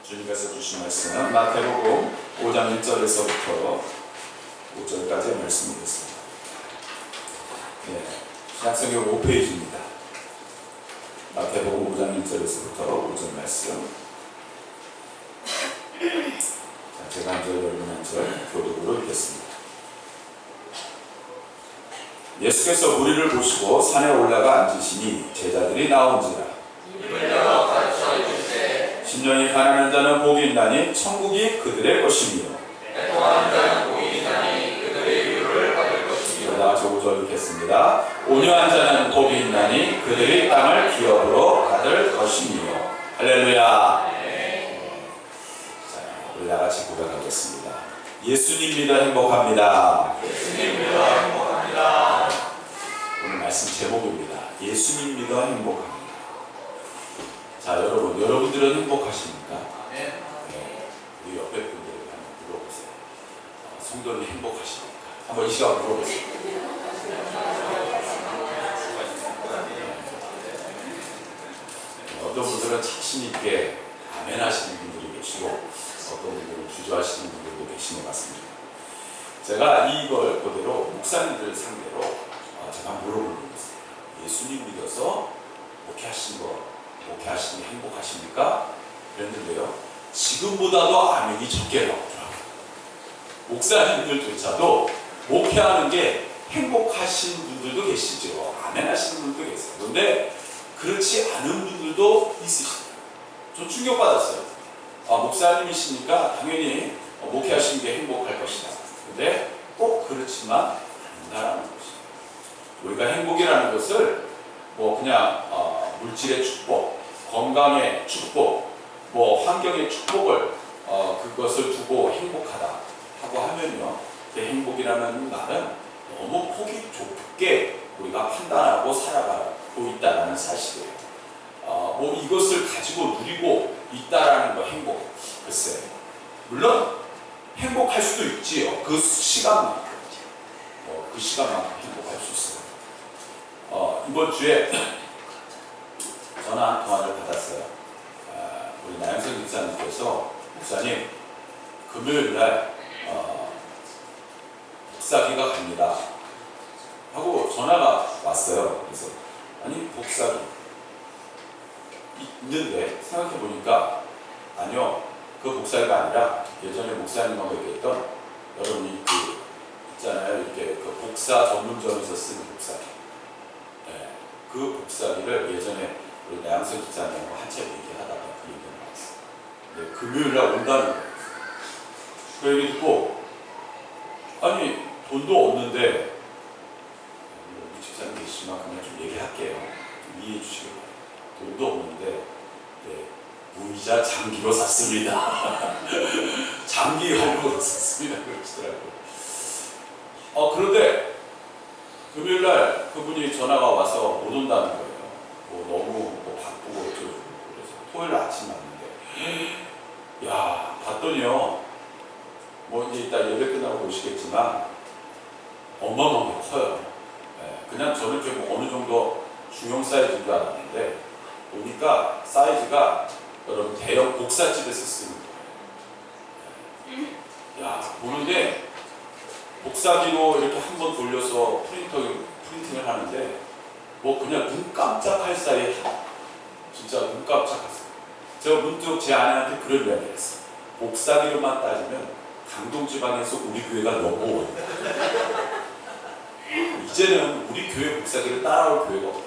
주님께서 주신 말씀은 마태복음 5장 1절에서부터 5절까지의 말씀이겠습니다. 신약성경 5페이지입니다. 마태복음 5장 1절에서부터 5절 말씀. 제가 한 절, 여러분 한 절 교독으로 읽겠습니다. 예수께서 무리를 보시고 산에 올라가 앉으시니 제자들이 나온지라. 심령이 가난한 자는 복이 있나니 천국이 그들의 것이며 애통하는 자는 복이 있나니 그들의 위로를 받을 것이며. 다 같이 5절 읽겠습니다. 온유한 자는 복이 있나니 그들이 땅을 기업으로 받을 것이며. 할렐루야. 자, 우리 다 같이 고백하겠습니다. 예수님 믿어 행복합니다. 예수님 믿어 행복합니다. 오늘 말씀 제목입니다. 예수님 믿어 행복합니다. 자, 여러분들은 행복하십니까? 네. 우리 옆에 분들에게 한번 물어보세요. 성도는 행복하십니까? 한번 이 시간 물어보세요. 어떤 분들은 자신 있게 아멘 하시는 분들이 계시고, 어떤 분들은 주저하시는 분들도 계신 것 같습니다. 제가 이걸 그대로 목사님들 상대로 제가 물어보는 것입니다. 예수님 믿어서 목회하시니 행복하십니까? 그랬는데요, 지금보다도 아멘이 적게 나오더라고요. 목사님들조차도 목회하는 게 행복하신 분들도 계시죠. 아멘 하시는 분들도 계세요. 그런데 그렇지 않은 분들도 있으십니다. 좀 충격받았어요. 목사님이시니까 당연히 목회하시는 게 행복할 것이다. 근데 꼭 그렇지만 않다라는 것입니다. 우리가 행복이라는 것을 그냥 물질의 축복, 건강의 축복, 환경의 축복을 그것을 두고 행복하다 하고 하면요, 그 행복이라는 말은 너무 폭이 좁게 우리가 판단하고 살아가고 있다는 사실이에요. 이것을 가지고 누리고 있다라는 거 행복. 글쎄, 물론 행복할 수도 있지요. 그 시간만큼 행복할 수 있어요. 이번 주에 전화 한 통화를 받았어요. 우리 나영선 목사님께서, 목사님, 금요일날 복사기가 갑니다 하고 전화가 왔어요. 그래서 아니, 복사기 있는데 생각해보니까 아니요, 그 복사기가 아니라 예전에 목사님하고 얘기했던, 여러분이 있잖아요, 이렇게 그 복사 전문점에서 쓰는 복사기. 그 복사기를 예전에 우리 나영선 집사님하고 한참 얘기하다가 그 얘기가 나왔어요. 금요일날 온다는 거예요. 그 얘기 듣고, 아니, 돈도 없는데, 우리 집사님 계시지만 그냥 좀 얘기할게요. 좀 이해해 주시기 바랍니다. 돈도 없는데, 무이자 장기로 샀습니다. 장기형으로 샀습니다. 그러시더라고요. 그런데 금요일날 그분이 전화가 와서 못 온다는 거예요. 너무 바쁘고 어쩌고. 그래서 토요일 아침 왔는데, 봤더니요, 이제 이따 예배 끝나고 보시겠지만 어마어마하게 커요. 그냥 저는 좀 어느 정도 중형 사이즈인 줄 알았는데, 보니까 사이즈가 여러분 대형 복사집에서 쓰는 거예요. 보는데 복사기로 이렇게 한번 돌려서 프린팅을 하는데, 그냥 눈 깜짝할 사이에 진짜 눈 깜짝했어요. 제가 문득 제 아내한테 그런 이야기를 했어요. 복사기로만 따지면 강동지방에서 우리 교회가 넘어오고 이제는 우리 교회 복사기를 따라올 교회가 없어요.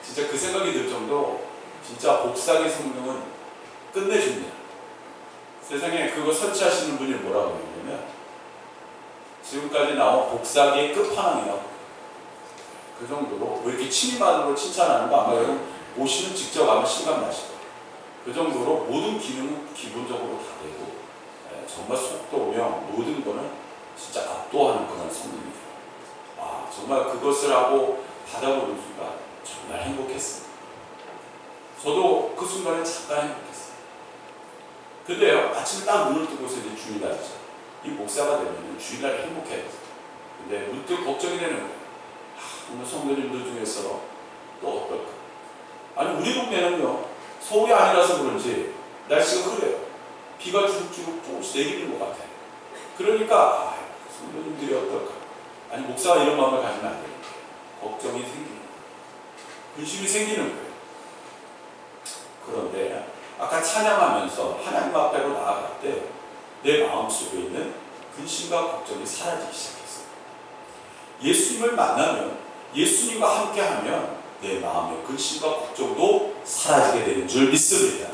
진짜 그 생각이 들 정도, 진짜 복사기 성능은 끝내줍니다. 세상에 그거 설치하시는 분이 뭐라고 하냐면, 지금까지 나온 복사기의 끝판왕이라고. 그 정도로, 이렇게 취미만으로 칭찬하는 거 아마 여러분 보시면 직접 아마 실감 나실 거예요. 그 정도로 모든 기능은 기본적으로 다 되고, 정말 속도며 모든 거는 진짜 압도하는 그런 성능이에요. 정말 그것을 하고 받아보는 순간 정말 행복했어요. 저도 그 순간에 잠깐 행복했어요. 근데요, 아침에 딱 눈을 뜨고서 이제 주일날이죠. 이 목사가 되면 주일날 행복해야 돼요. 근데 문득 걱정이 되는 거예요. 오늘 성도님들 중에서 또 어떨까? 아니, 우리 동네는요, 서울이 아니라서 그런지 날씨가 흐려요. 비가 주룩주룩 조금씩 내리는 것 같아요. 그러니까 성도님들이 어떨까? 아니 목사가 이런 마음을 가지면 안 돼요. 걱정이 생기는 거예요. 근심이 생기는 거예요. 그런데 아까 찬양하면서 하나님 앞으로 나아갈 때 내 마음속에 있는 근심과 걱정이 사라지기 시작했어요. 예수님을 만나면, 예수님과 함께하면 내 마음의 근심과 걱정도 사라지게 되는 줄 믿습니다.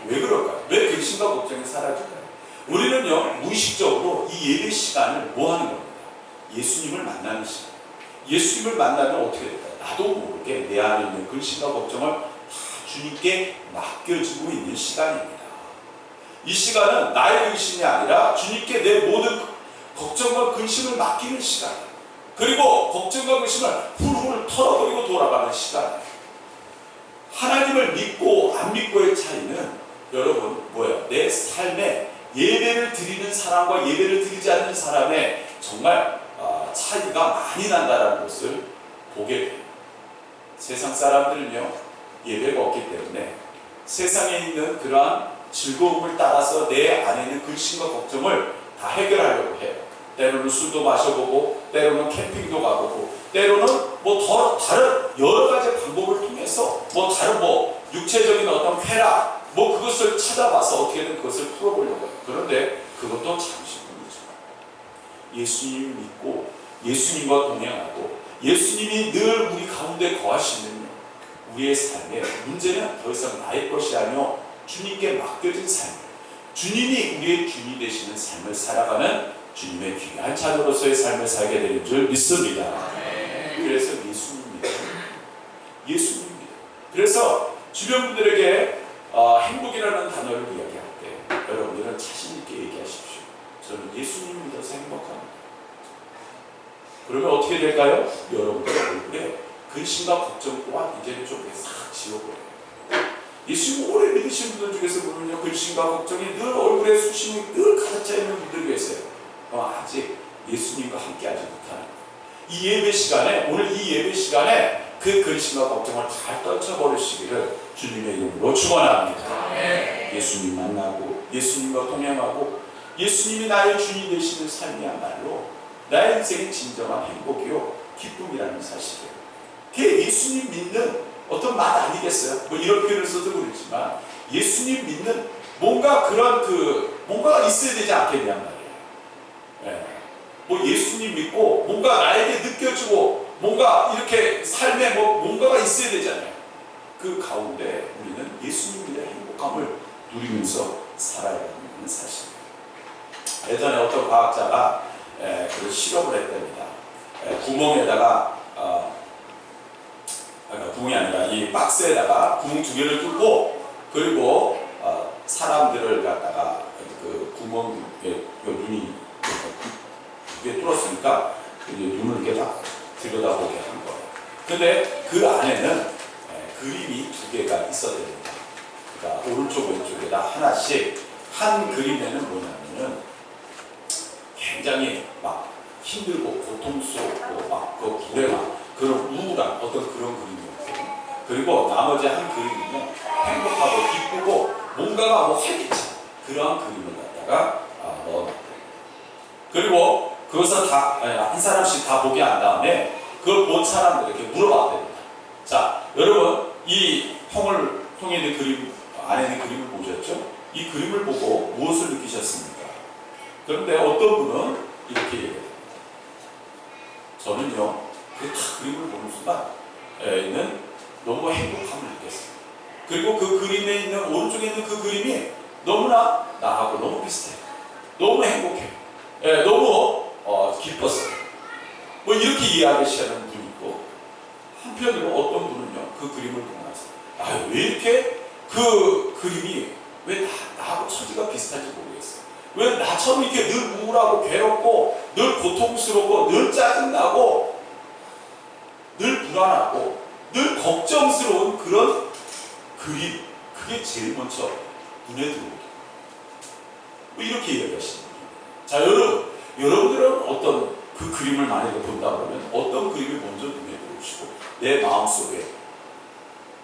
왜 그럴까요? 왜 근심과 걱정이 사라질까요? 우리는요, 무의식적으로 이 예배 시간을 뭐 하는 겁니다? 예수님을 만나는 시간. 예수님을 만나면 어떻게 될까요? 나도 모르게 내 안에 있는 근심과 걱정을 다 주님께 맡겨지고 있는 시간입니다. 이 시간은 나의 근심이 아니라 주님께 내 모든 걱정과 근심을 맡기는 시간이에요. 그리고 걱정과 근심을 훌훌 털어버리고 돌아가는 시간이에요. 하나님을 믿고 안 믿고의 차이는 여러분 뭐예요? 내 삶에 예배를 드리는 사람과 예배를 드리지 않는 사람의 정말 차이가 많이 난다는 것을 보게 돼요. 세상 사람들은요, 예배가 없기 때문에 세상에 있는 그러한 즐거움을 따라서 내 안에 있는 근심과 걱정을 다 해결하려고 해요. 때로는 술도 마셔보고, 때로는 캠핑도 가보고, 때로는 다른 여러 가지 방법을 통해서 다른 육체적인 어떤 쾌락, 그것을 찾아봐서 어떻게든 그것을 풀어보려고 해요. 그런데 그것도 잠시뿐이죠. 예수님을 믿고 예수님과 동행하고 예수님이 늘 우리 가운데 거하시는 우리의 삶의 문제는 더 이상 나의 것이 아니요 주님께 맡겨진 삶, 주님이 우리의 주님 되시는 삶을 살아가는 주님의 귀한 자녀로서의 삶을 살게 되는 줄 믿습니다. 그래서 예수님입니다. 예수님입니다. 그래서 주변 분들에게 행복이라는 단어를 이야기할 때 여러분들은 자신 있게 얘기하십시오. 저는 예수님을 믿어서 행복합니다. 그러면 어떻게 될까요? 여러분들 얼굴에 근심과 걱정 또한 이제는 좀 싹 지워버려요. 예수님 오래 믿으신 분들 중에서 보면요, 근심과 걱정이 늘 얼굴에 수심이 늘 가득 차 있는 분들 계세요. 아직 예수님과 함께하지 못하는 이 예배 시간에, 오늘 이 예배 시간에 그 근심과 걱정을 다 떨쳐버리시기를 주님의 이름으로 축원합니다. 예수님 만나고 예수님과 동행하고 예수님이 나의 주님 되시는 삶이야말로 나의 인생의 진정한 행복이요 기쁨이라는 사실이에요. 그게 예수님 믿는 어떤 맛 아니겠어요? 이런 표현을 써도 그렇지만 예수님 믿는 뭔가 뭔가가 있어야 되지 않겠냔 말이에요. 예수님 믿고 뭔가 나에게 느껴지고 뭔가 이렇게 삶에 뭔가가 있어야 되잖아요. 그 가운데 우리는 예수님의 행복함을 누리면서 살아야 하는 사실이에요. 예전에 어떤 과학자가 그 실험을 했답니다. 구멍에다가 구멍이 아니라 이 박스에다가 구멍 2개를 뚫고 그리고 사람들을 갖다가 그 구멍에 눈이 두개 뚫었으니까 눈을 이렇게 딱 들여다보게 한 거예요. 근데 그 안에는 그림이 2개가 있어야 됩니다. 그러니까 오른쪽 왼쪽에다 하나씩 한 그림에는 뭐냐면은 굉장히 힘들고 고통스럽고 그 불행한 그런 우울한 어떤 그런 그림이었고, 그리고 나머지 한 그림은 행복하고 기쁘고 뭔가가 활기찬 그러한 그림을 갖다가 넣어놨대요. 그리고 그것을 한 사람씩 다 보게 한 다음에 그걸 본 사람들에게 물어봤답니다. 자, 여러분 이 통에 있는 그림, 안에 있는 그림을 보셨죠? 이 그림을 보고 무엇을 느끼셨습니까? 그런데 어떤 분은 이렇게 얘기합니다. 저는요, 그 그림을 보는 순간 너무 행복함을 느꼈어요. 그리고 그 그림에 있는, 오른쪽에 있는 그 그림이 너무나 나하고 너무 비슷해요. 너무 행복해요. 너무 기뻤어요. 이렇게 이야기하시는 분이 있고, 한편으로 어떤 분은요, 그 그림을 보고 나서 왜 이렇게 그 그림이 왜 나하고 처지가 비슷한지 모르겠어요. 왜 나처럼 이렇게 늘 우울하고 괴롭고 늘 고통스럽고 늘 짜증나고 늘 불안하고 늘 걱정스러운 그런 그림, 그게 제일 먼저 눈에 들어오죠. 이렇게 이야기하시는 거예요. 자, 여러분들은 어떤 그 그림을 만약에 본다 그러면 어떤 그림이 먼저 눈에 들어오시고 내 마음속에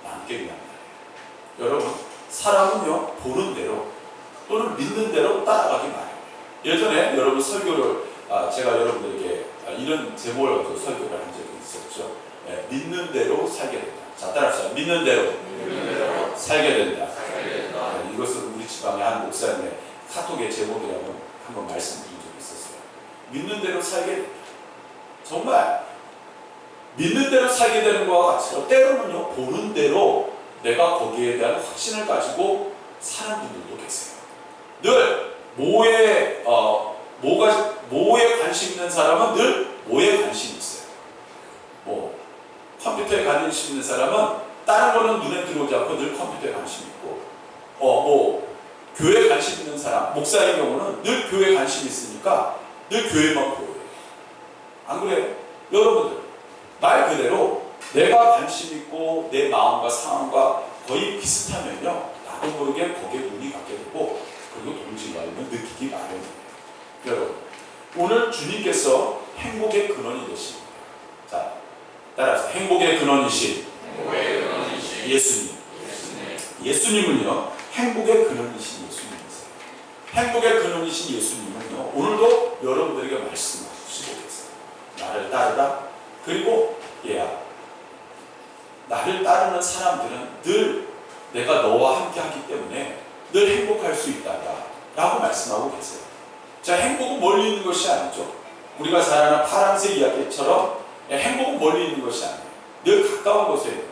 남게 되는 거예요. 여러분, 사람은요, 보는 대로 또는 믿는 대로 따라가기 마련이에요. 예전에 여러분 설교를 제가 여러분들에게 이런 제목을 가지고 설교를 한 적이 있었죠. 네, 믿는 대로 살게 된다. 자, 따라합시다. 믿는 대로 살게 된다. 네, 이것은 우리 지방의 한 목사님의 카톡의 제목이라고 한번 말씀드린 적이 있었어요. 믿는 대로 살게 된다. 정말 믿는 대로 살게 되는 것과 같이 때로는요, 보는 대로 내가 거기에 대한 확신을 가지고 사는 분들도 계세요. 늘 뭐에 관심 있는 사람은 늘 뭐에 관심이 있어요. 뭐 컴퓨터에 관심 있는 사람은 다른 거는 눈에 들어오지 않고 늘 컴퓨터에 관심이 있고, 교회에 관심 있는 사람, 목사의 경우는 늘 교회에 관심이 있으니까 늘 교회만 보여요. 안 그래요? 여러분들, 말 그대로 내가 관심 있고 내 마음과 상황과 거의 비슷하면요, 나도 모르게 거기에 눈이 가게 되고, 그리고 동질감을 느끼기 마련이에요. 여러분, 오늘 주님께서 행복의 근원이 되십니다. 자, 따라서 행복의 근원이신 예수님. 예수님은요, 행복의 근원이신 예수님이세요. 행복의 근원이신 예수님은요, 오늘도 여러분들에게 말씀하시고 계세요. 나를 따르라. 그리고 얘야, 나를 따르는 사람들은 늘 내가 너와 함께 하기 때문에 늘 행복할 수 있다 라고 말씀하고 계세요. 자, 행복은 멀리 있는 것이 아니죠. 우리가 잘 아는 파랑새 이야기처럼 행복은 멀리 있는 것이 아니에요. 늘 가까운 곳에 있는,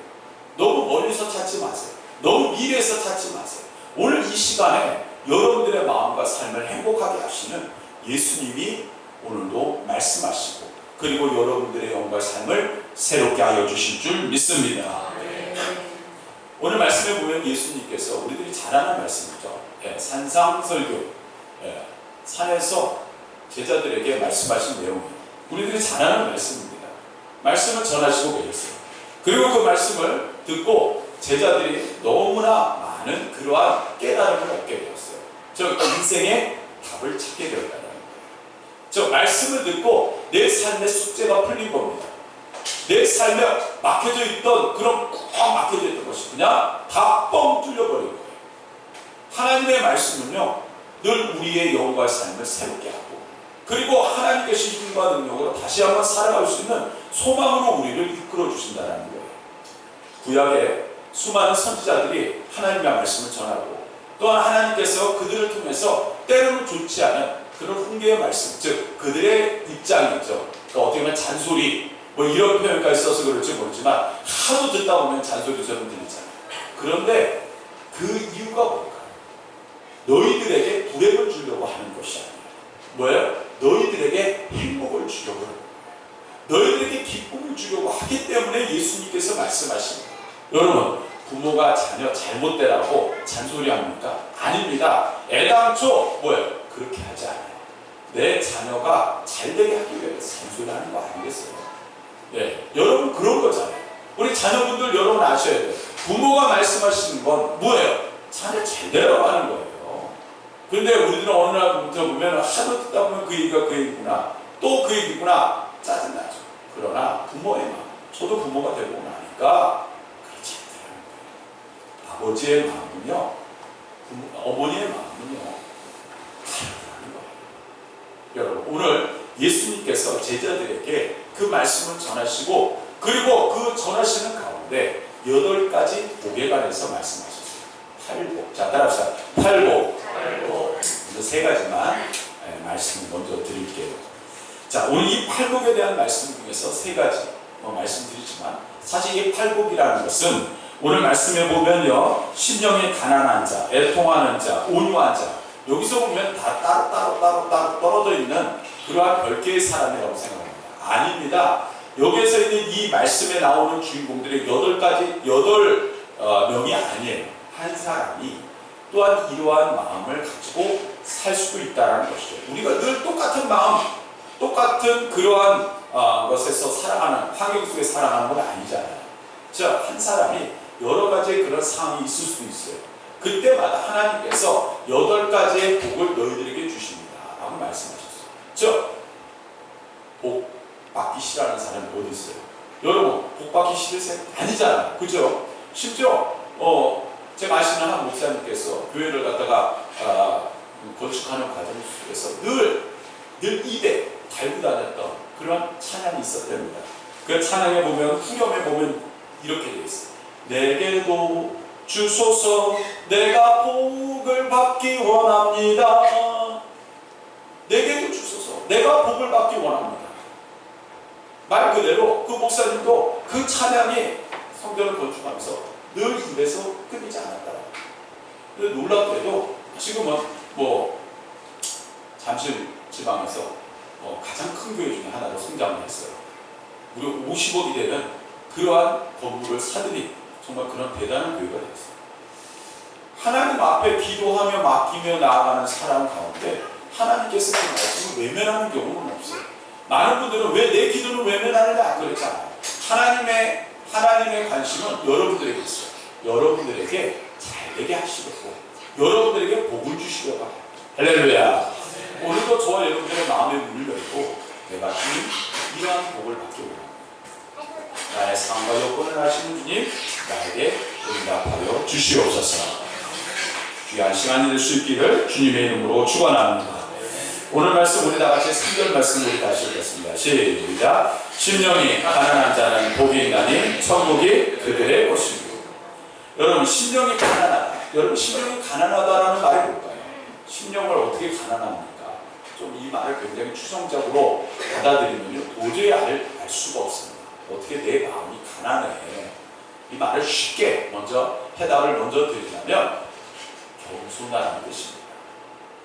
너무 멀리서 찾지 마세요. 너무 미래에서 찾지 마세요. 오늘 이 시간에 여러분들의 마음과 삶을 행복하게 하시는 예수님이 오늘도 말씀하시고, 그리고 여러분들의 영과 삶을 새롭게 하여 주실 줄 믿습니다. 오늘 말씀에 보면 예수님께서 우리들이 잘 아는 말씀이죠. 산상설교, 산에서 제자들에게 말씀하신 내용이에요. 우리들이 잘 아는 말씀입니다. 말씀을 전하시고 계셨어요. 그리고 그 말씀을 듣고 제자들이 너무나 많은 그러한 깨달음을 얻게 되었어요. 즉, 인생의 답을 찾게 되었다는 거예요. 저 말씀을 듣고 내 삶의 숙제가 풀린 겁니다. 내 삶에 막혀져 있던 그런 꽉 막혀져 있던 것이 그냥 다 뻥 뚫려버린 거예요. 하나님의 말씀은요, 늘 우리의 영과 삶을 새롭게 하고, 그리고 하나님께서 힘과 능력으로 다시 한번 살아갈 수 있는 소망으로 우리를 이끌어 주신다는 거예요. 구약에 수많은 선지자들이 하나님의 말씀을 전하고, 또한 하나님께서 그들을 통해서 때로는 좋지 않은 그런 훈계의 말씀, 즉 그들의 입장이죠. 그러니까 어떻게 보면 잔소리, 뭐 이런 표현까지 써서 그럴지 모르지만 하도 듣다 보면 잔소리처럼 들리잖아요. 그런데 그 이유가 뭘까요? 너희들에게 불행을 주려고 하는 것이 아니에요. 뭐예요? 너희들에게 행복을 주려고 하는 거예요. 너희들에게 기쁨을 주려고 하기 때문에 예수님께서 말씀하십니다. 여러분, 부모가 자녀 잘못되라고 잔소리합니까? 아닙니다. 애당초 뭐예요? 그렇게 하지 않아요. 내 자녀가 잘되게 하기 위해서 잔소리하는 거 아니겠어요? 네, 여러분 그런 거잖아요. 우리 자녀분들 여러분 아셔야 돼요. 부모가 말씀하시는 건 뭐예요? 자녀 잘 되라고 하는 거예요. 그런데 우리들은 어느 날부터 보면 하도 듣다 보면 그 얘기가 그 얘기구나, 또 그 얘기구나, 짜증나죠. 그러나 부모의 마음, 저도 부모가 되고 나니까 그렇지 않더라는 거예요. 아버지의 마음은요, 어머니의 마음은요, 다르다는 거예요. 여러분, 오늘 예수님께서 제자들에게 그 말씀을 전하시고, 그리고 그 전하시는 가운데 8가지 복에 관해서 말씀하셨어요. 8복. 자, 따라합시다. 8복. 먼저 3가지만 말씀을 먼저 드릴게요. 자, 오늘 이 8복에 대한 말씀 중에서 3가지 말씀드리지만, 사실 이 8복이라는 것은 오늘 말씀해 보면요, 심령이 가난한 자, 애통하는 자, 온유한 자, 여기서 보면 다 따로 떨어져 있는 그러한 별개의 사람이라고 생각합니다. 아닙니다. 여기에서 있는 이 말씀에 나오는 주인공들이 8명이 아니에요. 한 사람이 또한 이러한 마음을 가지고 살 수도 있다는 것이죠. 우리가 늘 똑같은 마음, 똑같은 그러한 것에서 살아가는, 환경 속에 살아가는 건 아니잖아요. 자, 한 사람이 여러 가지의 그런 상황이 있을 수도 있어요. 그때마다 하나님께서 8가지의 복을 너희들에게 주십니다 라고 말씀하셨어요. 복 받기 싫어하는 사람이 어디 있어요? 여러분, 복 받기 싫으세요? 아니잖아요. 그죠? 심지어 제가 아시는 한 목사님께서 교회를 갖다가 건축하는 과정 속에서 늘 입에 달고 다녔던 그런 찬양이 있었답니다. 그 찬양에 보면, 후렴에 보면 이렇게 되어 있어요. 내게도 주소서, 내가 복을 받기 원합니다. 내게도 주소서, 내가 복을 받기 원합니다. 말 그대로 그 목사님도 그 찬양이 성전을 건축하면서 늘 입에서 끊이지 않았다. 근데 놀랍게도 지금은 잠실 지방에서 가장 큰 교회 중에 하나로 성장을 했어요. 무려 50억이 되는 그러한 건물을 사들인 정말 그런 대단한 교회가 되었어요. 하나님 앞에 기도하며 맡기며 나아가는 사람 가운데 하나님께서 그 말씀을 외면하는 경우는 없어요. 많은 분들은 왜 내 기도는 외면하느냐 그렇지 않아요. 하나님의 관심은 여러분들에게 있어요. 여러분들에게 잘 되게 하시려고, 여러분들에게 복을 주시려고 해요. 할렐루야. 오늘도 저와 여러분들의 마음의 문을 열고 내가 주님 이러한 복을 받기 원합니다. 나의 상황과 여건을 아시는 주님, 나에게 응답하여 주시옵소서. 귀한 시간이 될 수 있기를 주님의 이름으로 축원합니다. 오늘 말씀 우리 다같이 3절 말씀 우리 다시 읽겠습니다. 시작. 심령이 가난한 자는 복이 있나니 천국이 그들의 것이고. 여러분, 심령이 가난하다. 여러분, 심령이 가난하다라는 말이 뭘까요? 심령을 어떻게 가난합니까? 좀 이 말을 굉장히 추상적으로 받아들이면 도저히 알 수가 없습니다. 어떻게 내 마음이 가난해? 이 말을 쉽게 해답을 먼저 드리자면 겸손하다는 뜻입니다.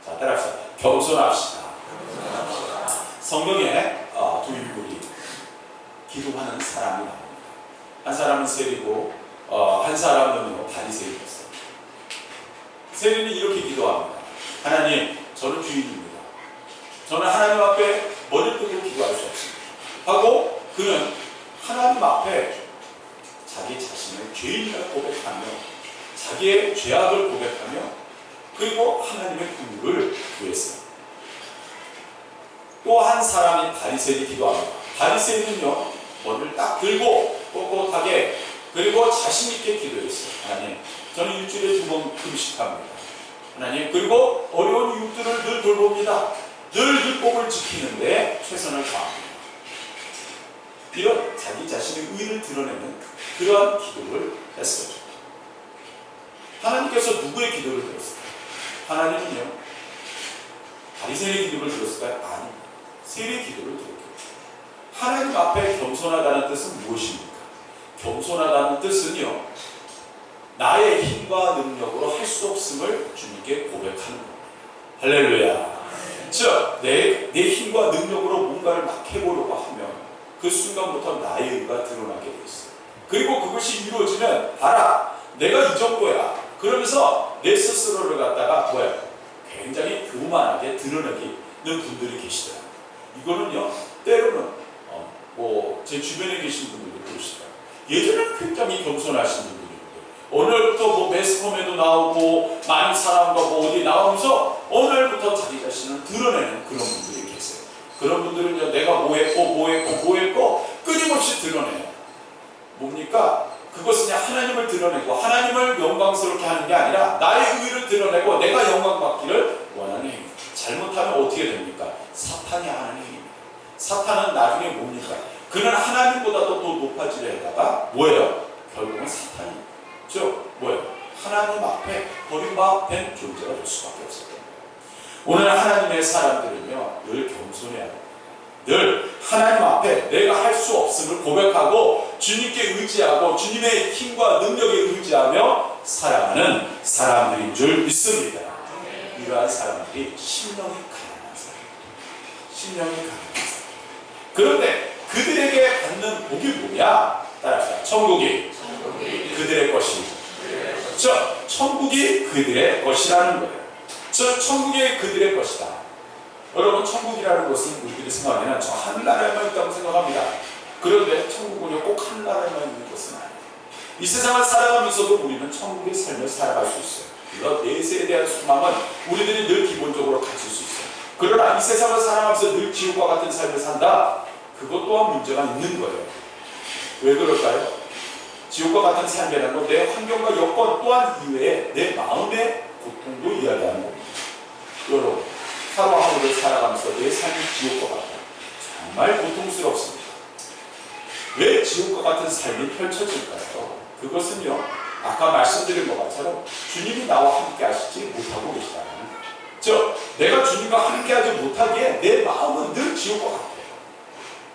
자, 따라합시다. 겸손합시다. 성경에 두 인물이 기도하는 사람이 나옵니다. 한 사람은 세리고 한 사람은 바리새인이었어요. 세리는 이렇게 기도합니다. 하나님, 저는 죄인입니다. 저는 하나님 앞에 머리를 끄고 기도할 수 없습니다. 하고 그는 하나님 앞에 자기 자신을 죄인이라고 고백하며 자기의 죄악을 고백하며 그리고 하나님의 긍휼을 구했어요. 또 한 사람이 바리새인이 기도합니다. 바리새인은요, 머리를 딱 들고 꼿꼿하게 그리고 자신있게 기도했어요. 하나님, 저는 일주일에 2번 금식합니다. 하나님, 그리고 어려운 이웃들을 늘 돌봅니다. 늘 율법을 지키는데 최선을 다합니다. 이런 자기 자신의 의를 드러내는 그러한 기도를 했어요. 하나님께서 누구의 기도를 들었을까요? 하나님은요, 바리새인의 기도를 들었을까요? 아닙니다. 세리의 기도를 들었겠죠. 하나님 앞에 겸손하다는 뜻은 무엇입니까? 겸손하다는 뜻은요, 나의 힘과 능력으로 할 수 없음을 주님께 고백하는 겁니다. 할렐루야. 즉, 내 힘과 능력으로 뭔가를 막 해보려고 하면 그 순간부터 나의 의가 드러나게 돼 있어요. 그리고 그것이 이루어지면 봐라, 내가 이 정도야. 그러면서 내 스스로를 갖다가 굉장히 교만하게 드러내는 분들이 계시더라고요. 이거는요, 때로는 제 주변에 계신 분들도 그러시더라고요. 예전에는 굉장히 겸손하신 분들이거든요. 오늘부터 매스컴에도 나오고 많은 사람과 어디 나오면서 오늘부터 자기 자신을 드러내는 그런 분들이 계세요. 그런 분들은요, 내가 뭐 했고 끊임없이 드러내요. 뭡니까? 그것은 하나님을 드러내고 하나님을 영광스럽게 하는 게 아니라 나의 의를 드러내고 내가 영광받기를 원하는 행위. 잘못하면 어떻게 됩니까? 사탄이 하는 행위입니다. 사탄은 나중에 뭡니까? 그는 하나님보다도 더 높아지려 하다가 결국은 사탄이 하나님 앞에 버림받은 존재가 될 수밖에 없을 겁니다. 오늘 하나님의 사람들은요, 늘 겸손해야 합니다. 늘 하나님 앞에 내가 할 수 없음을 고백하고 주님께 의지하고 주님의 힘과 능력에 의지하며 살아가는 사람들인 줄 믿습니다. 이러한 사람들이 심령이 가난한 사람. 심령이 가난한 사람. 그런데 그들에게 받는 복이 뭐냐? 따라합시다. 천국이 그들의 것입니다. 천국이 그들의 것이라는 거예요. 천국이 그들의 것이다. 여러분, 천국이라는 것은 우리들이 생각하면 저 하늘나라에만 있다고 생각합니다. 그런데 천국은요, 꼭 하늘나라에만 있는 것은 아니에요. 이 세상을 살아가면서도 우리는 천국의 삶을 살아갈 수 있어요. 물론 내세에 대한 소망은 우리들이 늘 기본적으로 가질 수 있어요. 그러나 이 세상을 살아가면서 늘 지옥과 같은 삶을 산다? 그것 또한 문제가 있는 거예요. 왜 그럴까요? 지옥과 같은 삶이라는 건 내 환경과 여건 또한 이외에 내 마음의 고통도 이야기하는 겁니다. 여러분, 하루하루를 살아가면서 내 삶이 지옥과 같아요. 정말 고통스럽습니다. 왜 지옥과 같은 삶이 펼쳐질까요? 그것은요, 아까 말씀드린 것처럼 주님이 나와 함께 하시지 못하고 계시다는, 즉 내가 주님과 함께 하지 못하기에 내 마음은 늘 지옥과 같아요.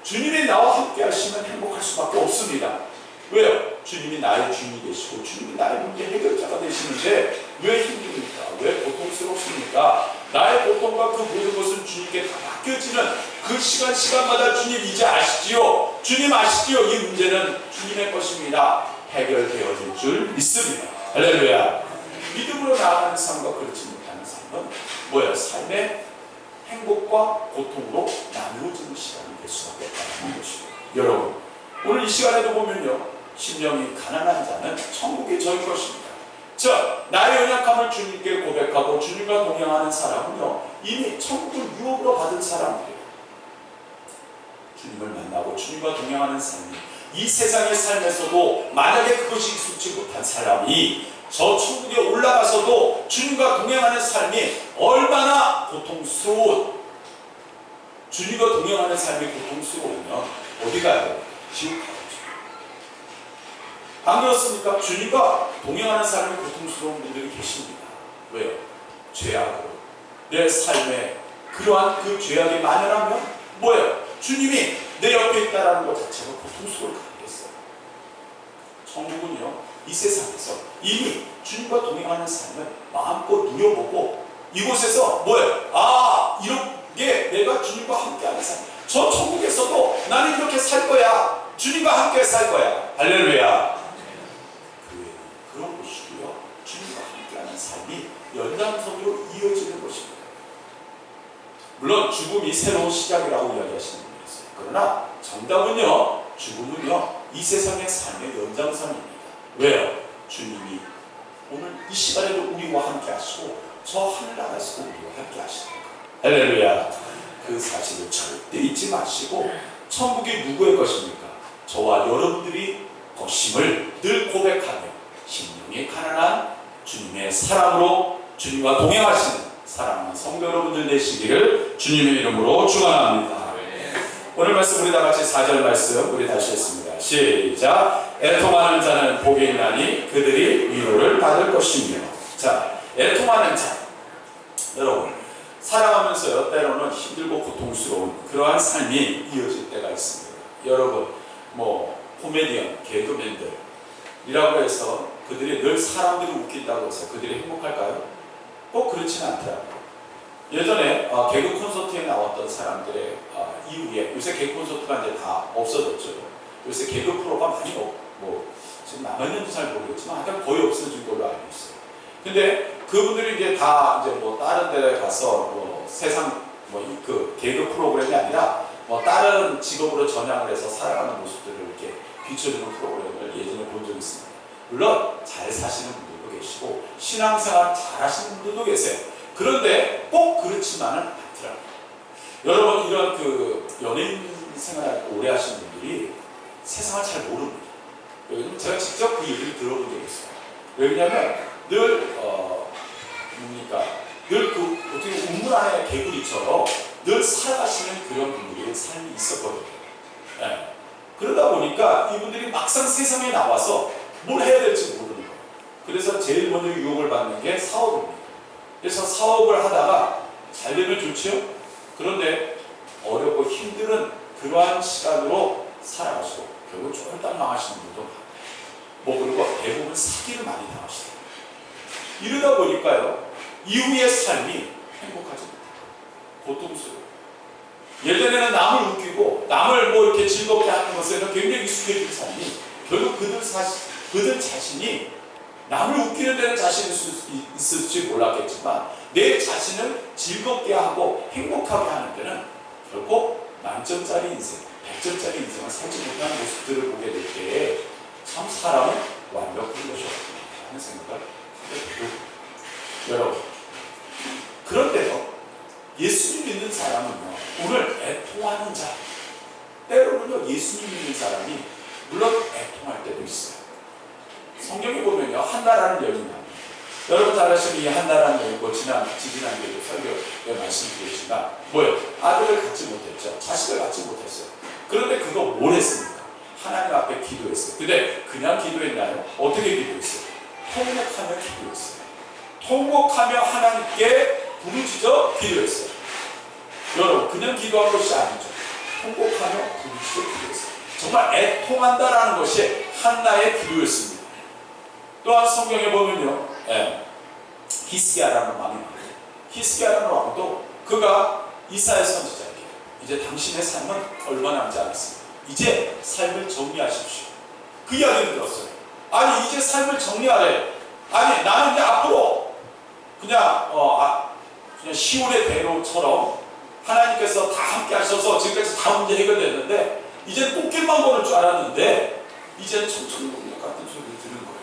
주님이 나와 함께 하시면 행복할 수밖에 없습니다. 왜요? 주님이 나의 주인이 되시고 주님이 나의 문제 해결자가 되시는데 왜 힘듭니까? 왜 고통스럽습니까? 나의 고통과 그 모든 것은 주님께 다 맡겨지는 그 시간마다 주님 이제 아시지요? 주님 아시지요? 이 문제는 주님의 것입니다. 해결되어질 줄 믿습니다. 할렐루야. 믿음으로 나아가는 삶과 그렇지 못하는 삶은 뭐예요? 삶의 행복과 고통으로 나누어지는 시간이 될 수밖에 없다는 것이고, 여러분 오늘 이 시간에도 보면요, 심령이 가난한 자는 천국이 저희 것입니다. 자, 나의 연약함을 주님께 고백하고 주님과 동행하는 사람은요, 이미 천국을 유업으로 받은 사람들이에요. 주님을 만나고 주님과 동행하는 삶이, 이 세상의 삶에서도 만약에 그것이 익숙지 못한 사람이 저 천국에 올라가서도 주님과 동행하는 삶이 얼마나 고통스러운, 주님과 동행하는 삶이 고통스러우면 어디 가요? 지옥 가요. 안 그렇습니까? 주님과 동행하는 삶이 고통스러운 분들이 계십니다. 왜요? 죄악으로 내 삶에 그러한 그 죄악이 만연하면 뭐예요? 주님이 내 옆에 있다는 것 자체가 고통스러울 가능했어요. 천국은요, 이 세상에서 이미 주님과 동행하는 삶을 마음껏 누려보고 이곳에서 뭐예요? 아, 이렇게 내가 주님과 함께하는 삶, 저 천국에서도 나는 이렇게 살 거야. 주님과 함께 살 거야. 할렐루야. 그런 것이고요, 주님과 함께하는 삶이 연장선으로 이어지는 것입니다. 물론 죽음이 새로운 시작이라고 이야기하시는 분이 있어요. 그러나 정답은요, 죽음은요, 이 세상의 삶의 연장선입니다. 왜요? 주님이 오늘 이 시간에도 우리와 함께 하시고 저 하늘나라에서도 우리와 함께 하시니까. 할렐루야. 그 사실을 절대 잊지 마시고, 천국이 누구의 것입니까? 저와 여러분들이 것임을 늘 고백하며 심령이 가난한 주님의 사랑으로 주님과 동행하시는 사랑하는 성도 여러분들 되시기를 주님의 이름으로 축원합니다. 오늘 말씀 우리 다 같이 4절 말씀 우리 다시 했습니다. 시작. 애통하는 자는 복이 있나니 그들이 위로를 받을 것이며. 자, 애통하는 자, 여러분 살아가면서요, 때로는 힘들고 고통스러운 그러한 삶이 이어질 때가 있습니다. 여러분 코미디언, 개그맨들이라고 해서 그들이 늘 사람들을 웃긴다고 해서 그들이 행복할까요? 꼭 그렇지는 않더라고요. 예전에 개그 콘서트에 나왔던 사람들의 이후에, 요새 개그 콘서트가 이제 다 없어졌죠. 요새 개그 프로가 많이 지금 남아있는지 잘 모르겠지만 하여튼 거의 없어진 걸로 알고 있어요. 근데 그분들이 이제 다 이제 다른 데 가서 세상 그 개그 프로그램이 아니라 다른 직업으로 전향을 해서 살아가는 모습들을 이렇게 비춰주는 프로그램을 예전에 본 적이 있습니다. 물론 잘 사시는 분들도 계시고 신앙생활 잘 하시는 분들도 계세요. 그런데 꼭 그렇지만은 않더라고요. 여러분, 이런 그 연예인 생활 오래 하시는 분들이 세상을 잘 모릅니다. 왜냐면 제가 직접 그 얘기를 들어본 적이 있어요. 왜냐면 늘 늘 그 어떻게 우물 안에 개구리처럼 늘 살아가시는 그런 분들의 삶이 있었거든요. 네. 그러다 보니까 이분들이 막상 세상에 나와서 뭘 해야 될지 모르는 거예요. 그래서 제일 먼저 유혹을 받는 게 사업입니다. 그래서 사업을 하다가 잘 되면 좋죠. 그런데 어렵고 힘든 그러한 시간으로 살아가시고 결국 쫄딱 망하시는 분도 많고, 그리고 대부분 사기를 많이 당하시더라고요. 이러다 보니까요, 이후의 삶이 행복하지 못해요. 고통스러워요. 예전에는 남을 웃기고 남을 이렇게 즐겁게 하는 것에는 굉장히 익숙해진 삶이 결국 그들 자신이 남을 웃기는 데는 자신이 있을지 몰랐겠지만 내 자신을 즐겁게 하고 행복하게 하는 데는 결코 만점짜리 인생, 100점짜리 인생을 살지 못하는 모습들을 보게 될 때에 참 사람은 완벽한 것이 없구나 하는 생각을 하게 되고, 여러분, 그런데요, 예수님 믿는 사람은요, 오늘 애통하는 자, 때로는요, 예수님 믿는 사람이 물론 애통할 때도 있어요. 성경에 보면요, 한나라는 여인이 나옵니다. 여러분 잘 아시는 이 한나라는 여인, 지지난주에도 설교에 말씀드렸지만 뭐예요? 아들을 갖지 못했죠. 자식을 갖지 못했어요. 그런데 그거 뭘 했습니까? 하나님 앞에 기도했어요. 근데 그냥 기도했나요? 어떻게 기도했어요? 통곡하며 기도했어요. 통곡하며 하나님께 부르짖어 기도했어요. 여러분, 그냥 기도한 것이 아니죠. 통곡하며 부르짖어 기도했어요. 정말 애통한다라는 것이 한나의 기도였습니다. 또한 성경에 보면요, 히스기야라는 왕이 나와요. 히스기야라는 왕도 그가 이사야 선지자에게 이제 당신의 삶은 얼마 남지 않았습니다. 이제 삶을 정리하십시오. 그 이야기를 들었어요. 아니, 이제 삶을 정리하래. 아니, 나는 이제 앞으로 그냥 시온의 대로처럼 하나님께서 다 함께 하셔서 지금까지 다 문제 해결됐는데 이제 꽃길만 걸을 줄 알았는데 이제는 청천벽력 같은 소리를 들은 거예요.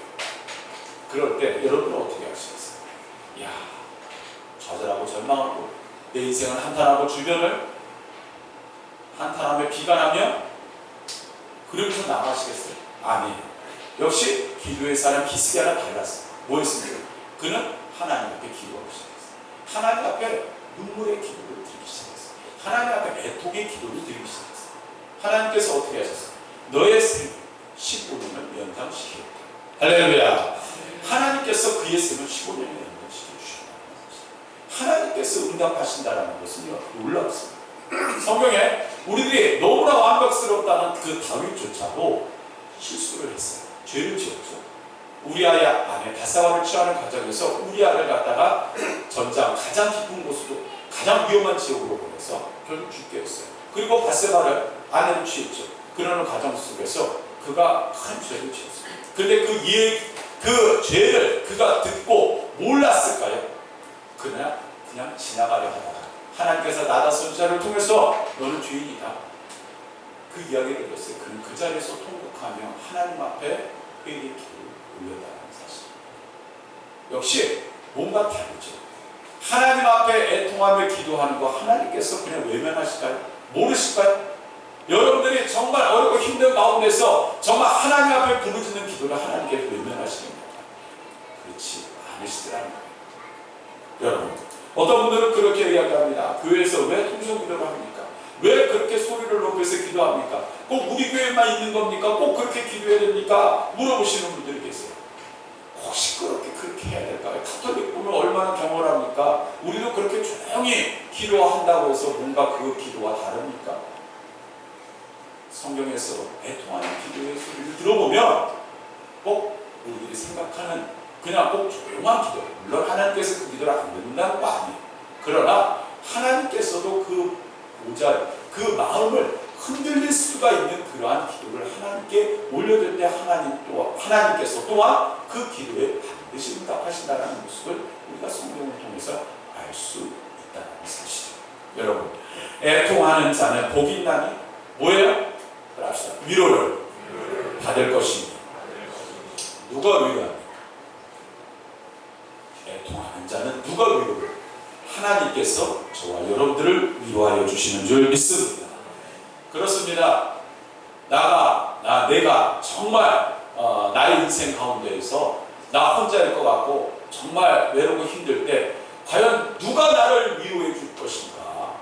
그럴 때 여러분은 어떻게 하시겠어요? 이야, 좌절하고 절망하고 내 인생을 한탄하고 주변을 한탄하며 비관하며 그러면서 나가시겠어요? 아니에요. 역시 기도의 사람 히스기야는 달랐어요. 뭐였습니까? 그는 하나님 앞에 기도하고 시작했어요. 하나님 앞에 눈물의 기도를 드리기 시작했어요. 하나님 앞에 애통의 기도를 드리기 시작했어요. 하나님께서 어떻게 하셨어요? 너의 생을 15년을 연장시켰다. 할렐루야. 하나님께서 그의 생을 15년을 연장시켜 주셨다. 하나님께서 응답하신다는 것은요, 놀랍습니다. 성경에 우리들이 너무나 완벽스럽다는 그 다윗조차도 실수를 했어요. 죄를 지었죠. 우리아의 아내 바세바를 취하는 과정에서 우리아를 갖다가 전장 가장 깊은 곳으로 가장 위험한 지역으로 보내서 결국 죽게 했어요. 그리고 바세바를 아내를 취했죠. 그러는 과정 속에서 그가 큰 죄를 지었어요. 근데 그 죄를 그가 듣고 몰랐을까요? 그냥 지나가려 하다가 하나님께서 나다 선지자를 통해서 너는 죄인이다. 그 이야기를 들었어요. 그는 그 자리에서 통곡하며 하나님 앞에 회개의 기도를 올렸다는 사실. 역시 뭔가 다르죠. 하나님 앞에 애통하며 기도하는 거 하나님께서 그냥 외면하실까요? 모르실까요? 여러분들이 정말 어렵고 힘든 가운데서 정말 하나님 앞에 부르짖는 기도를 하나님께 외면하시는 겁니다. 그렇지 않으시더라는 거예요. 여러분, 어떤 분들은 그렇게 이야기합니다. 교회에서 왜 통성 기도를 합니까? 왜 그렇게 소리를 높여서 기도합니까? 꼭 우리 교회만 있는 겁니까? 꼭 그렇게 기도해야 됩니까? 물어보시는 분들이 계세요. 꼭 시끄럽게 그렇게 해야 될까요? 카톨릭 보면 얼마나 경홀합니까? 우리도 그렇게 조용히 기도한다고 해서 뭔가 그 기도와 다릅니까? 성경에서 애통하는 기도의 소리를 들어보면 꼭 우리들이 생각하는 그냥 꼭 조용한 기도, 물론 하나님께서 그 기도를 안 듣는다는 거 아니에요. 그러나 하나님께서도 그 모자를, 그 마음을 흔들릴 수가 있는 그러한 기도를 하나님께 올려드릴 때 하나님께서 또한 그 기도에 반드시 응답하신다는 모습을 우리가 성경을 통해서 알 수 있다는 사실이에요. 여러분, 애통하는 자는 복이 있나니 뭐예요? 그럽시다. 위로를 받을 것입니다. 누가 위로합니까? 애통하는 자는 누가 위로를? 하나님께서 저와 여러분들을 위로하여 주시는 줄 믿습니다. 그렇습니다. 내가 정말 나의 인생 가운데에서 나 혼자일 것 같고 정말 외롭고 힘들 때 과연 누가 나를 위로해 줄 것인가?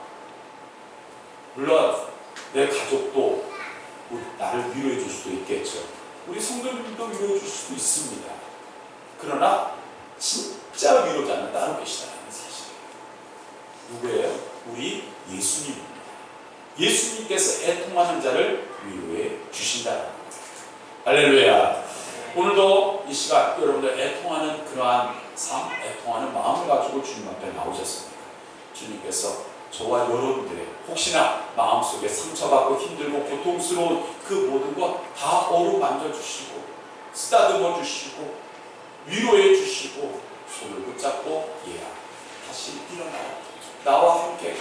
물론 내 가족도 나를 위로해 줄 수도 있겠죠. 우리 성도님도 위로해 줄 수도 있습니다. 그러나 진짜 위로자는 따로 계시다는 사실이에요. 누구예요? 우리 예수님입니다. 예수님께서 애통하는 자를 위로해 주신다는 겁니다. 할렐루야. 오늘도 이 시간 여러분들 애통하는 그러한 삶, 애통하는 마음을 가지고 주님 앞에 나오셨습니다. 주님께서 저와 여러분들의 혹시나 마음속에 상처받고 힘들고 고통스러운 그 모든 것 다 어루만져 주시고 쓰다듬어 주시고 위로해 주시고 손을 붙잡고 얘야 다시 일어나 나와 함께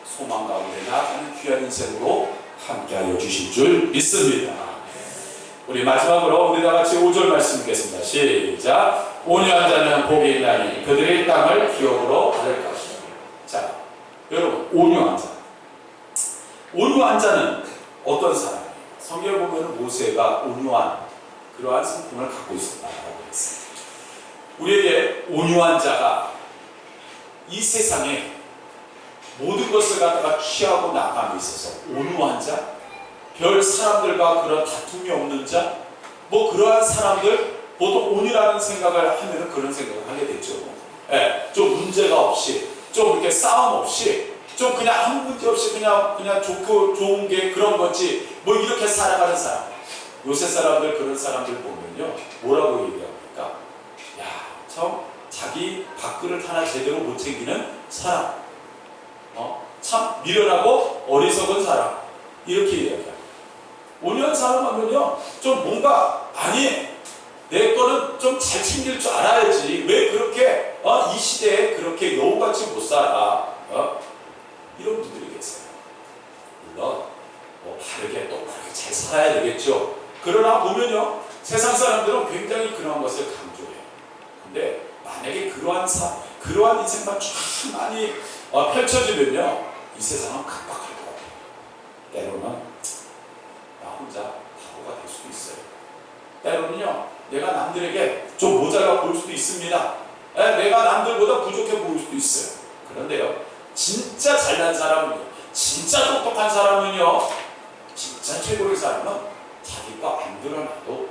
소망 가운데 나아가는 귀한 인생으로 함께하여 주실 줄 믿습니다. 우리 마지막으로 우리 다 같이 5절 말씀 읽겠습니다. 시작. 온유한 자는 복이 있나니 그들의 땅을 기업으로 받을 것이다. 자, 여러분, 온유한 자는 어떤 사람이에요? 성경을 보면 모세가 온유한 그러한 성품을 갖고 있었다라고 했어요. 우리에게 온유한 자가 이 세상에 모든 것을 갖다가 취하고 나감에 있어서 온유한 자, 별 사람들과 그런 다툼이 없는 자, 뭐 그러한 사람들, 보통 온유라는 생각을 하면 그런 생각을 하게 되죠. 예, 좀 문제가 없이, 좀 이렇게 싸움 없이, 좀 그냥 아무 문제 없이 그냥 좋은 게 그런 거지, 뭐 이렇게 살아가는 사람. 요새 사람들, 그런 사람들 보면요, 뭐라고 얘기합니까? 야, 자기 밥그릇 하나 제대로 못 챙기는 사람, 참 미련하고 어리석은 사람, 이렇게 얘기합니다. 온유한 사람 하면요, 좀 뭔가, 아니, 내 거는 좀 잘 챙길 줄 알아야지. 왜 그렇게, 이 시대에 그렇게 여우같이 못 살아? 이런 분들이 계세요. 물론, 바르게 똑바르게 잘 살아야 되겠죠. 그러나 보면요, 세상 사람들은 굉장히 그런 것을 강조해요. 근데, 만약에 그러한 인생만 쫙 많이 펼쳐지면요, 이 세상은 각박할 것 같아요. 때로는 나 혼자 바보가 될 수도 있어요. 때로는요, 내가 남들에게 좀 모자라 보일 수도 있습니다. 내가 남들보다 부족해 보일 수도 있어요. 그런데요, 진짜 잘난 사람은요, 진짜 똑똑한 사람은요, 진짜 최고의 사람은 자기가 안 드러나도,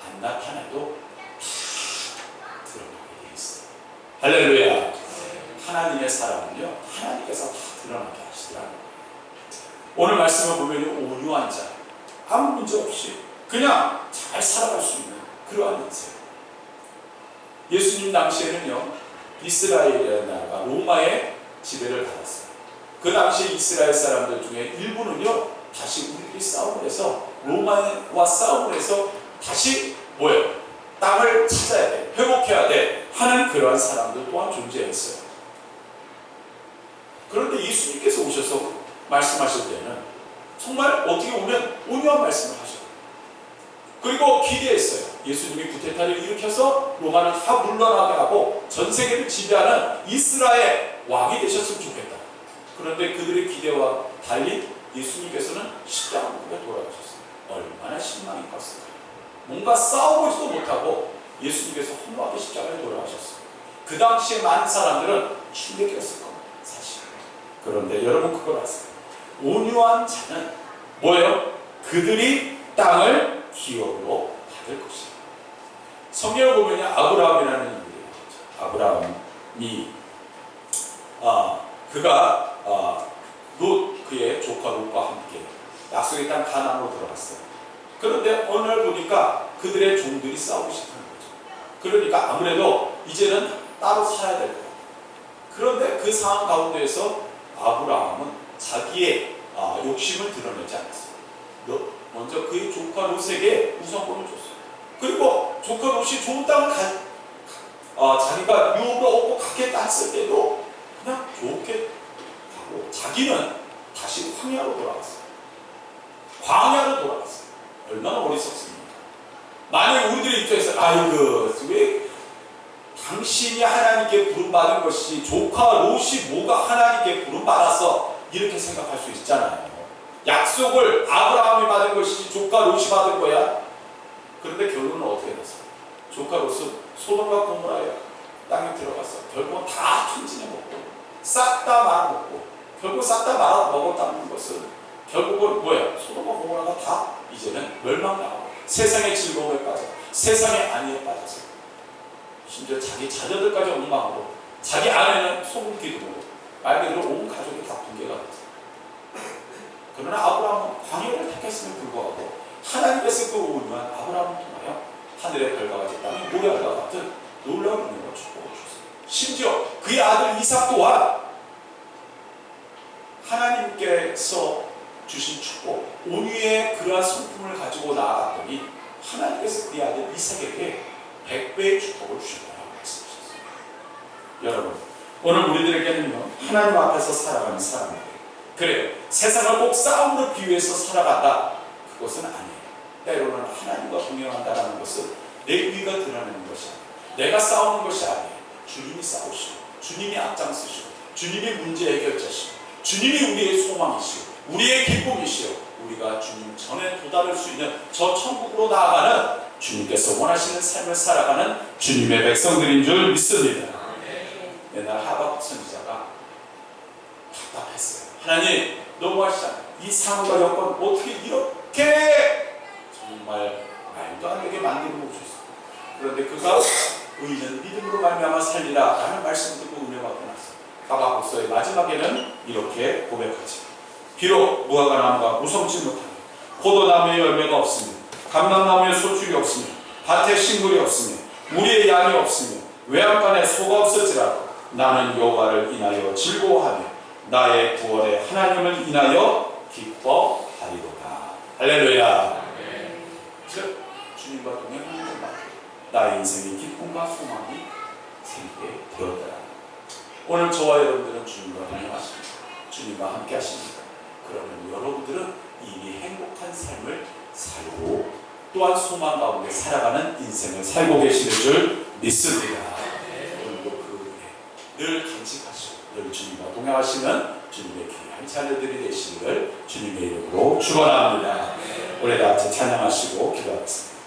안 나타나도 다 드러나게 돼 있어요. 할렐루야. 하나님의 사람은요, 하나님께서 다 드러나게 하시더라고요. 오늘 말씀을 보면 온유한 자, 아무 문제 없이 그냥 잘 살아갈 수 있는 그러한 인생. 예수님 당시에는요, 이스라엘 나라가 로마의 지배를 받았어요. 그 당시에 이스라엘 사람들 중에 일부는요, 다시 우리들이 싸움을 해서 로마와 싸움을 해서 다시 뭐예요? 땅을 찾아야 돼, 회복해야 돼 하는 그러한 사람들 또한 존재했어요. 그런데 예수님께서 오셔서 말씀하실 때는 정말 어떻게 보면 온유한 말씀을 하셔요. 그리고 기대했어요. 예수님이 구테타를 일으켜서 로마를 다 물러나게 하고 전 세계를 지배하는 이스라엘 왕이 되셨으면 좋겠다. 그런데 그들의 기대와 달리 예수님께서는 십자가에 돌아가셨어요. 얼마나 실망이 컸을까요? 뭔가 싸워보지도 못하고 예수님께서 허무하게 십자가에 돌아가셨어요. 그 당시에 많은 사람들은 충격이었을 겁니다. 사실. 그런데 여러분 그걸 아세요? 온유한 자는 뭐예요? 그들이 땅을 기업으로 받을 것이에요. 성경을 보면 아브라함이라는 인물이 나오죠. 아브라함이 그가 그의 조카 롯과 함께 약속의 땅 가나안으로 들어갔어요. 그런데 어느 날 보니까 그들의 종들이 싸우기 시작하는 거죠. 그러니까 아무래도 이제는 따로 살아야 될 거예요. 그런데 그 상황 가운데에서 아브라함은 자기의 욕심을 드러내지 않았어요. 먼저 그의 조카 롯에게 우선권을 줬어요. 그리고 조카 롯이 좋은 땅을 자기가 유업으로 얻고 갖겠다 했을 때도 그냥 좋게 가고 자기는 다시 광야로 돌아갔어요. 광야로 돌아갔어요. 얼마나 어리석습니까? 만약 우리들의 입장에서 왜 당신이 하나님께 부름받은 것이 조카 롯이 뭐가 하나님께 부름받았어? 이렇게 생각할 수 있잖아요. 약속을 아브라함이 받은 것이 조카 롯이 받은 거야. 그런데 결론은 어떻게 됐어요? 조카 롯은 소돔과 고모라의 땅에 들어가서 결국은 다 탕진해 먹고 싹 다 말아먹고 결국 싹 다 말아먹었다는 것은 결국은 뭐예요? 소돔과 고모라가 다 이제는 멸망당하고 세상의 즐거움에 빠져 세상의 안위에 빠져서 심지어 자기 자녀들까지 엉망으로 자기 아내는 소금 기둥으로 말 그대로 온 가족이 다 붕괴가 됐어요. 그러나 아브라함은 광야를 택했음에 불구하고 하나님께서 그 온유한 아브라함을 통하여 하늘의 별과 같은 땅의 모래알과 같은 놀라운 은혜와 축복을 주셨어요. 심지어 그의 아들 이삭 또한 하나님께서 주신 축복, 온유의 그러한 성품을 가지고 나아갔더니 하나님께서 그의 아들 이삭에게 100배의 축복을 주셨다고 말씀하셨어요. 여러분, 오늘 우리들에게는요, 하나님 앞에서 살아가는 사람들, 그래요, 세상을 꼭 싸움으로 비유해서 살아간다, 그것은 아니에요. 때로는 하나님과 동행한다는 것은 내 의가 드러내는 것이 아니에요. 내가 싸우는 것이 아니에요. 주님이 싸우시고 주님이 앞장서시고 주님이 문제 해결자시고 주님이 우리의 소망이시고 우리의 기쁨이시고 우리가 주님 전에 도달할 수 있는 저 천국으로 나아가는 주님께서 원하시는 삶을 살아가는 주님의 백성들인 줄 믿습니다. 옛날 하박국 선지자가 답답했어요. 하나님 너무하시잖아요. 이 상황과 여건 어떻게 이렇게 정말 말도 안 되게 만들어 놓으셨어요. 그런데 그가 의인은 믿음으로 말미암아 살리라 라는 말씀을 듣고 은혜가 끝났어요. 하박국서의 마지막에는 이렇게 고백하지. 비록 무화과 나무가 무성치 못하며 포도나무에 열매가 없으며 감람나무에 소출이 없으며 밭에 식물이 없으며 무리에 양이 없으며 외양간에 소가 없을지라도 나는 여호와를 인하여 즐거워하며 나의 구원의 하나님을 인하여 기뻐하리로다. 할렐루야. 즉 주님과 동행하는 것만 나의 인생의 기쁨과 소망이 생기게 되었다. 오늘 저와 여러분들은 주님과 동행하십니다. 주님과 함께 하십니다. 그러면 여러분들은 이미 행복한 삶을 살고 또한 소망 가운데 살아가는 인생을 살고 계시는 줄 믿습니다. 오늘도 그 은혜 늘 간직하시고 늘 주님과 동행하시는 주님의 귀한 자녀들이 되시기를 주님의 이름으로 축원합니다. 올해 다 같이 찬양하시고 기도하겠습니다.